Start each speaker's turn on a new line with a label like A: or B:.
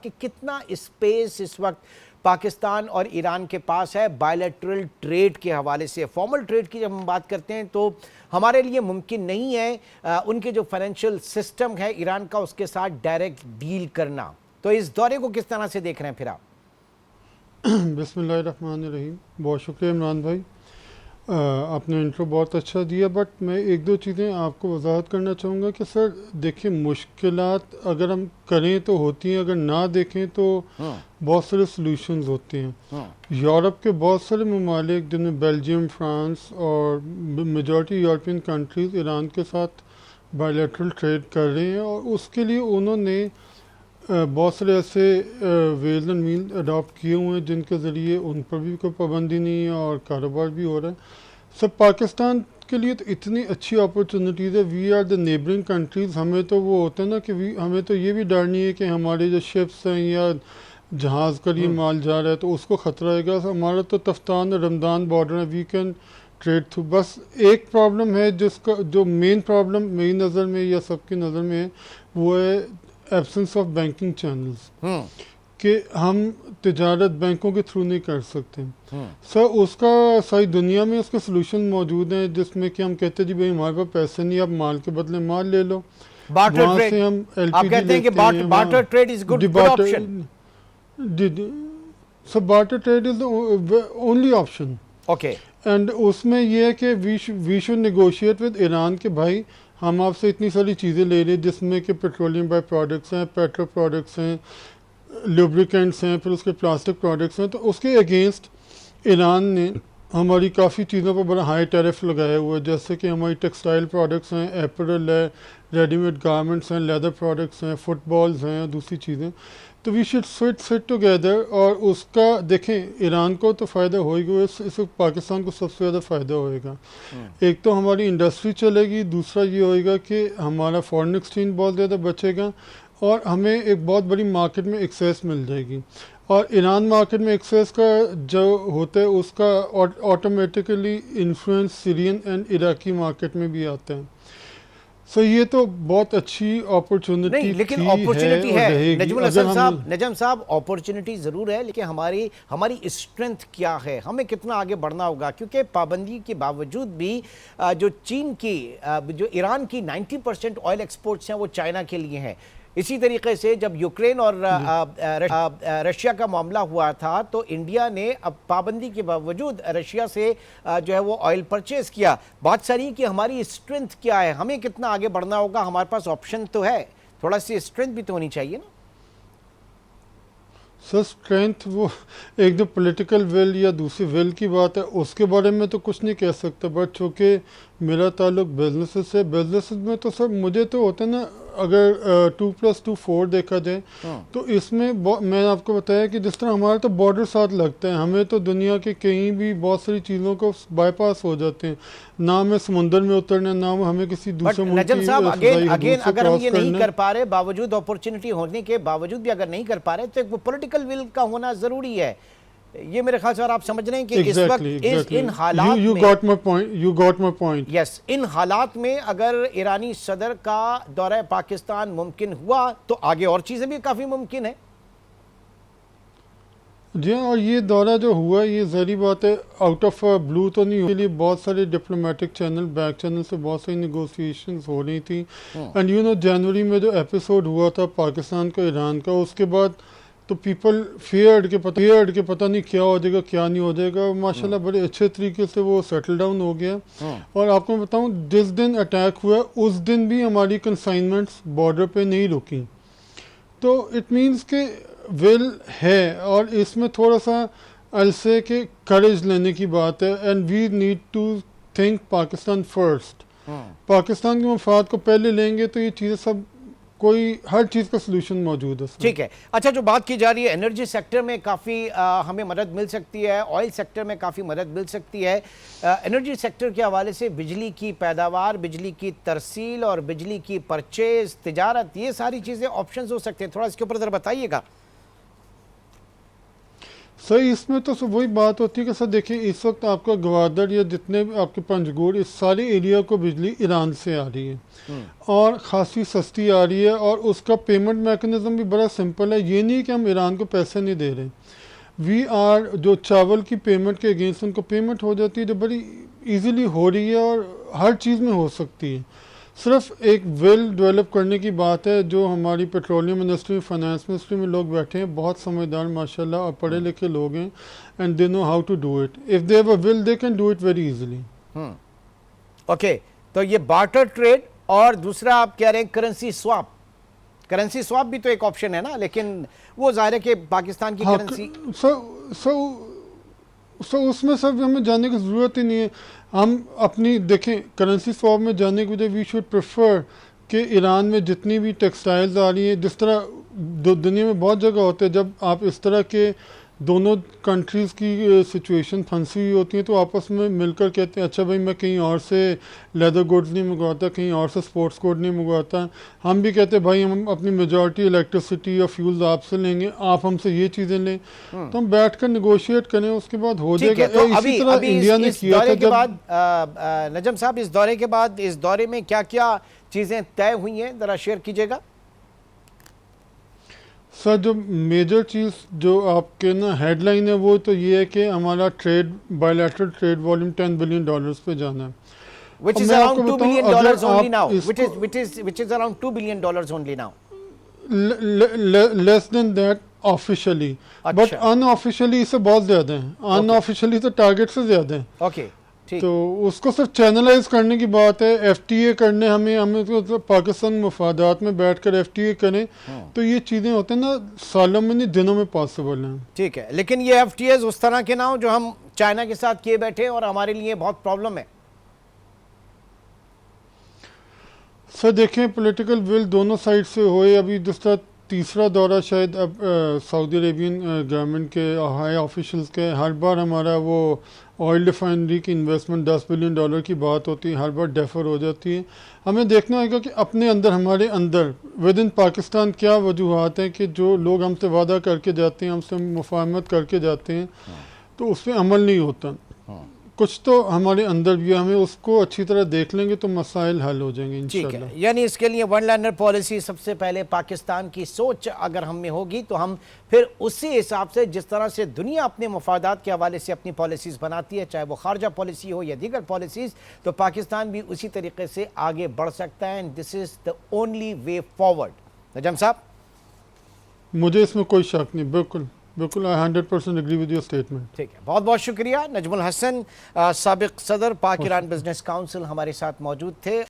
A: کہ کتنا اسپیس اس وقت پاکستان اور ایران کے پاس ہے بائیلیٹرل ٹریڈ کے حوالے سے. فارمل ٹریڈ کی جب ہم بات کرتے ہیں تو ہمارے لیے ممکن نہیں ہے ان کے جو فائنینشیل سسٹم ہے ایران کا اس کے ساتھ ڈائریکٹ ڈیل کرنا. تو اس دورے کو کس طرح سے دیکھ رہے ہیں پھر آپ؟
B: بسم اللہ الرحمن الرحیم. بہت شکریہ عمران بھائی, آپ نے انٹرو بہت اچھا دیا, بٹ میں ایک دو چیزیں آپ کو وضاحت کرنا چاہوں گا کہ سر دیکھیں مشکلات اگر ہم کریں تو ہوتی ہیں, اگر نہ دیکھیں تو بہت سارے سلوشنز ہوتے ہیں. یورپ کے بہت سارے ممالک جن میں بیلجیم, فرانس اور میجورٹی یورپین کنٹریز ایران کے ساتھ بائیلیٹرل ٹریڈ کر رہے ہیں, اور اس کے لیے انہوں نے بہت سارے ایسے ویز اینڈ مینز اڈاپٹ کیے ہوئے ہیں جن کے ذریعے ان پر بھی کوئی پابندی نہیں ہے اور کاروبار بھی ہو رہا ہے. سب پاکستان کے لیے تو اتنی اچھی اپرچونیٹیز ہے. We are the neighbouring countries. ہمیں تو وہ ہوتا ہے نا کہ ہمیں تو یہ بھی ڈر نہیں ہے کہ ہمارے جو شپس ہیں یا جہاز کا لیے مال جا رہا ہے تو اس کو خطرہ ہے گا. ہمارا تو تفتان رمضان بارڈر ہے, وی کین ٹریڈ تھرو. بس ایک پرابلم ہے جس کا جو مین پرابلم میری نظر میں یا سب کی نظر میں ہے وہ ہے ایبسنس آف بینکنگ چینلز, کہ ہم تجارت بینکوں کے تھرو نہیں کر سکتے. سر اس کا ساری دنیا میں اس کے سلوشن موجود ہیں جس میں کہ ہم کہتے ہیں جی بھائی ہمارے پاس پیسے نہیں, آپ مال کے بدلے مال لے لو. وہاں سے ہم ایل پی جی لیتے ہیں.
A: Barter trade is good option.
B: So barter trade is only option.
A: Okay.
B: And اس میں یہ ہے کہ we should negotiate with Iran کہ بھائی ہم آپ سے اتنی ساری چیزیں لے رہے ہیں جس میں کہ پیٹرولیم بائی پروڈکٹس ہیں, پیٹرو پروڈکٹس ہیں, لوبریکینٹس ہیں, پھر اس کے پلاسٹک پروڈکٹس ہیں. تو اس کے اگینسٹ ایران نے ہماری کافی چیزوں پر بڑا ہائی ٹیرف لگایا ہوا ہے, جیسے کہ ہماری ٹیکسٹائل پروڈکٹس ہیں, ایپرل ہے, ریڈی میڈ گارمنٹس ہیں, لیدر پروڈکٹس ہیں, فٹ بالز ہیں, دوسری چیزیں. تو وی شوڈ سٹ ٹوگیدر. اور اس کا دیکھیں ایران کو تو فائدہ ہوئے گا, اس وقت پاکستان کو سب سے زیادہ فائدہ ہوئے گا. ایک تو ہماری انڈسٹری چلے گی, دوسرا یہ ہوئے گا کہ ہمارا فارن ایکسچینج بہت زیادہ بچے گا, اور ہمیں ایک بہت بڑی مارکیٹ میں ایکسیس مل جائے گی. اور ایران مارکیٹ میں ایکسیس کا جو ہوتا ہے اس کا آٹومیٹیکلی انفلوئنس سیرین اینڈ عراقی مارکیٹ میں بھی آتا ہے. سو یہ تو بہت اچھی اپرچونٹی
A: نہیں, لیکن اپرچونٹی ہے نجم صاحب, اپرچونٹی ضرور ہے, لیکن ہماری اسٹرینتھ کیا ہے, ہمیں کتنا آگے بڑھنا ہوگا. کیونکہ پابندی کے باوجود بھی جو چین کی جو ایران کی 90% آئل ایکسپورٹس ہیں وہ چائنا کے لیے ہیں. اسی طریقے سے جب یوکرین اور رشیا کا معاملہ ہوا تھا تو انڈیا نے اب پابندی کے باوجود رشیا سے جو ہے وہ آئل پرچیز کیا. بات ساری کہ ہماری اسٹرینتھ کیا ہے, ہمیں کتنا آگے بڑھنا ہوگا. ہمارے پاس آپشن تو ہے, تھوڑا سی اسٹرینتھ بھی تو ہونی چاہیے نا.
B: سر اسٹرینتھ وہ ایک دو پولیٹیکل ول یا دوسری ول کی بات ہے, اس کے بارے میں تو کچھ نہیں کہہ سکتا. بٹ چونکہ میرا تعلق بزنس سے, بزنس میں تو سر مجھے تو ہوتا ہے نا, اگر 2+2 4 دیکھا جائے تو اس میں میں نے آپ کو بتایا کہ جس طرح ہمارا تو بارڈر ساتھ لگتا ہے, ہمیں تو دنیا کے کہیں بھی بہت ساری چیزوں کو بائی پاس ہو جاتے ہیں. نہ ہمیں سمندر میں اترنا, نہ ہمیں کسی دوسرے ملک کی
A: اگر ہم یہ نہیں کر پا رہے, باوجود اپورچونٹی ہونے کے باوجود بھی اگر نہیں کر پا رہے تو ایک پولیٹیکل ول کا ہونا ضروری ہے. یہ میرے خیال سے اور آپ سمجھ رہے ہیں کہ اس وقت ان حالات میں ان حالات میں اگر ایرانی صدر کا دورہ پاکستان ممکن ہوا تو آگے اور چیزیں بھی کافی ممکن ہیں.
B: جی ہاں, اور یہ دورہ جو ہوا یہ ظاہری بات ہے آؤٹ آف بلو تو نہیں. لیے بہت سارے ڈپلومیٹک چینل, بیک چینل سے بہت ساری نیگوسیشنز ہو رہی تھیں. اینڈ یو نو جنوری میں جو ایپیسوڈ ہوا تھا پاکستان کا ایران کا, اس کے بعد تو پیپل فیئرڈ کے پتہ نہیں کیا ہو جائے گا کیا نہیں ہو جائے گا. ماشاءاللہ بڑے اچھے طریقے سے وہ سیٹل ڈاؤن ہو گیا. اور آپ کو بتاؤں جس دن اٹیک ہوا اس دن بھی ہماری کنسائنمنٹس بارڈر پہ نہیں رکی. تو اٹ مینس کہ ول ہے, اور اس میں تھوڑا سا عرصے کے کریج لینے کی بات ہے. And we need to think Pakistan first. Pakistan کے مفاد کو پہلے لیں گے تو یہ چیزیں سب کوئی ہر چیز کا سلوشن موجود ہے.
A: ٹھیک ہے. اچھا, جو بات کی جا رہی ہے انرجی سیکٹر میں کافی ہمیں مدد مل سکتی ہے, آئل سیکٹر میں کافی مدد مل سکتی ہے. انرجی سیکٹر کے حوالے سے بجلی کی پیداوار, بجلی کی ترسیل اور بجلی کی پرچیز, تجارت, یہ ساری چیزیں آپشنز ہو سکتے ہیں. تھوڑا اس کے اوپر ذرا بتائیے گا.
B: سر اس میں تو وہی بات ہوتی ہے کہ سر دیکھیں اس وقت آپ کا گوادر یا جتنے بھی آپ کے پنجگور اس سارے ایریا کو بجلی ایران سے آ رہی ہے اور خاصی سستی آ رہی ہے، اور اس کا پیمنٹ میکنزم بھی بڑا سمپل ہے. یہ نہیں کہ ہم ایران کو پیسے نہیں دے رہے، وی آر جو چاول کی پیمنٹ کے اگینسٹ ان کو پیمنٹ ہو جاتی ہے جو بڑی ایزیلی ہو رہی ہے اور ہر چیز میں ہو سکتی ہے. صرف ایک ویل ڈیولپ کرنے کی بات ہے. جو ہماری پیٹرولیم منسٹری فائنانس منسٹری میں لوگ بیٹھے ہیں بہت سمجھدار ماشاءاللہ اور پڑھے لکھے لوگ ہیں، and they know how to do it. If they have a will they can do it very easily.
A: Okay, تو یہ بارٹر ٹریڈ اور دوسرا آپ کہہ رہے ہیں کرنسی سواپ. کرنسی سواپ بھی تو ایک آپشن ہے نا، لیکن وہ ظاہر ہے کہ پاکستان کی کرنسی
B: سو اس میں سب ہمیں جانے کی ضرورت ہی نہیں ہے. ہم اپنی دیکھیں کرنسی سواپ میں جانے کی وجہ وی شوڈ پریفر کہ ایران میں جتنی بھی ٹیکسٹائلز آ رہی ہیں، جس طرح دنیا میں بہت جگہ ہوتے ہیں جب آپ اس طرح کے دونوں کنٹریز کی سچویشن پھنسی ہوئی ہوتی ہیں تو آپس میں مل کر کہتے ہیں اچھا بھائی میں کہیں اور سے لیدر گوڈز نہیں منگواتا، کہیں اور سے سپورٹس کوڈ نہیں منگواتا. ہم بھی کہتے ہیں بھائی ہم اپنی میجورٹی الیکٹریسٹی اور فیولز آپ سے لیں گے، آپ ہم سے یہ چیزیں لیں. تو ہم بیٹھ کر نیگوشیٹ کریں، اس کے بعد ہو جائے گا. اسی طرح انڈیا نے کیا تھا جب
A: نجم صاحب اس دورے کے بعد اس دورے میں کیا کیا چیزیں طے ہوئی ہیں، ذرا شیئر کیجیے گا.
B: سر جو میجر چیز جو آپ کے نا ہیڈ لائن ہے وہ تو یہ ہے کہ ہمارا trade bilateral trade volume $10 billion پہ جانا ہے.
A: which is around $2 billion only now, which is around $2 billion only now.
B: Less than that officially, but ان آفیشلی اس سے بہت زیادہ ہیں. ان آفیشلی تو ٹارگیٹ سے زیادہ ہیں.
A: اوکے،
B: تو اس کو صرف چینلائز کرنے کی بات ہے. ایف ٹی اے کرنے ہمیں پاکستان مفادات میں بیٹھ کر ایف ٹی اے کریں تو یہ چیزیں ہوتے ہیں نا سالوں میں نہیں دنوں میں پاسبل ہیں.
A: ٹھیک ہے، لیکن یہ ایف ٹی ایز اس طرح کے نہ ہوں جو ہم چائنا کے ساتھ کیے بیٹھے اور ہمارے لیے بہت پرابلم ہے.
B: سر دیکھیں پولیٹیکل ول دونوں سائڈ سے ہوئے. ابھی جس طرح تیسرا دورہ شاید اب سعودی عربین گورنمنٹ کے ہائی آفیشلز کے، ہر بار ہمارا وہ آئل ریفائنری کی انویسٹمنٹ $10 بلین کی بات ہوتی ہے، ہر بار ڈیفر ہو جاتی ہے. ہمیں دیکھنا ہوگا کہ اپنے اندر ہمارے اندر ود ان پاکستان کیا وجوہات ہیں کہ جو لوگ ہم سے وعدہ کر کے جاتے ہیں، ہم سے مفاہمت کر کے جاتے ہیں تو اس پہ عمل نہیں ہوتا. کچھ تو ہمارے اندر بھی ہمیں اس کو اچھی طرح دیکھ لیں گے تو مسائل حل ہو جائیں گے انشاءاللہ.
A: یعنی اس کے لیے ون لائنر پالیسی سب سے پہلے پاکستان کی سوچ اگر ہم میں ہوگی تو ہم پھر اسی حساب سے جس طرح سے دنیا اپنے مفادات کے حوالے سے اپنی پالیسیز بناتی ہے، چاہے وہ خارجہ پالیسی ہو یا دیگر پالیسیز، تو پاکستان بھی اسی طریقے سے آگے بڑھ سکتا ہے. And this is the only way forward. Najam صاحب
B: مجھے اس میں کوئی شک نہیں. بالکل بالکل I 100% agree with your statement.
A: ٹھیک ہے، بہت بہت شکریہ. نجم الحسن، سابق صدر پاک ایران بزنس کاؤنسل ہمارے ساتھ موجود تھے.